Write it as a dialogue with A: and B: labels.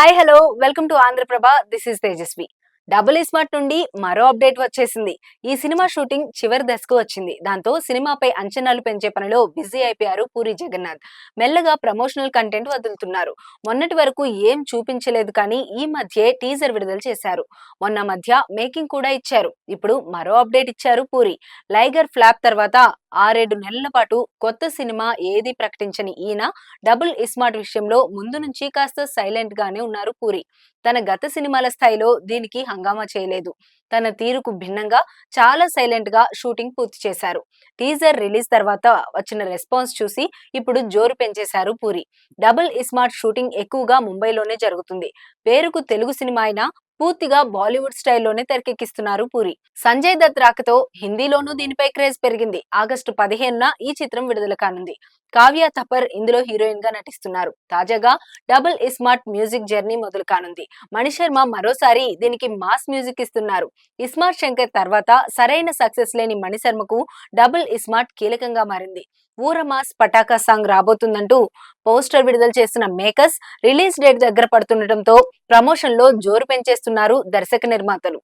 A: Hi hello welcome to Andhra Prabha. This is Tejaswi. Double smart నుండి మరో update వచ్చేసింది. ఈ సినిమా షూటింగ్ చివరి దశకు వచ్చింది. దాంతో సినిమాపై అంచనాలు పెంచే పనిలో బిజీ అయిపోయారు పూరి జగన్నాథ్. మెల్లగా ప్రమోషనల్ కంటెంట్ వదులుతున్నారు. మొన్నటి వరకు ఏం చూపించలేదు కానీ ఈ మధ్యే టీజర్ విడుదల చేశారు. మొన్న మధ్య మేకింగ్ కూడా ఇచ్చారు. ఇప్పుడు మరో అప్డేట్ ఇచ్చారు పూరి. లైగర్ ఫ్లాప్ తర్వాత 6-7 నెలల పాటు కొత్త సినిమా ఏది ప్రకటించని ఈయన డబుల్ ఇస్మార్ట్ విషయంలో ముందు నుంచి కాస్త సైలెంట్ గానే ఉన్నారు పూరి. తన గత సినిమాల స్థాయిలో దీనికి హంగామా చేయలేదు. తన తీరుకు భిన్నంగా చాలా సైలెంట్ గా షూటింగ్ పూర్తి చేశారు. టీజర్ రిలీజ్ తర్వాత వచ్చిన రెస్పాన్స్ చూసి ఇప్పుడు జోరు పెంచేశారు పూరి. డబుల్ ఇస్మార్ట్ షూటింగ్ ఎక్కువగా ముంబైలోనే జరుగుతుంది. పేరుకు తెలుగు సినిమా అయినా పూర్తిగా బాలీవుడ్ స్టైల్లోనే తెరకెక్కిస్తున్నారు పూరి. సంజయ్ దత్ రాకతో హిందీలోనూ దీనిపై క్రేజ్ పెరిగింది. ఆగస్టు 15న ఈ చిత్రం విడుదల కానుంది. కావ్య థపర్ ఇందులో హీరోయిన్ గా నటిస్తున్నారు. తాజాగా డబుల్ ఇస్మార్ట్ మ్యూజిక్ జర్నీ మొదలు కానుంది. మణిశర్మ మరోసారి దీనికి మాస్ మ్యూజిక్ ఇస్తున్నారు. ఇస్మార్ట్ శంకర్ తర్వాత సరైన సక్సెస్ లేని మణిశర్మకు డబుల్ ఇస్మార్ట్ కీలకంగా మారింది. ఊర మాస్ పటాకా సాంగ్ రాబోతుందంటూ పోస్టర్ విడుదల చేస్తున్న మేకర్స్ రిలీజ్ డేట్ దగ్గర పడుతుండటంతో ప్రమోషన్ లో జోరు పెంచేస్తున్నారు దర్శక నిర్మాతలు.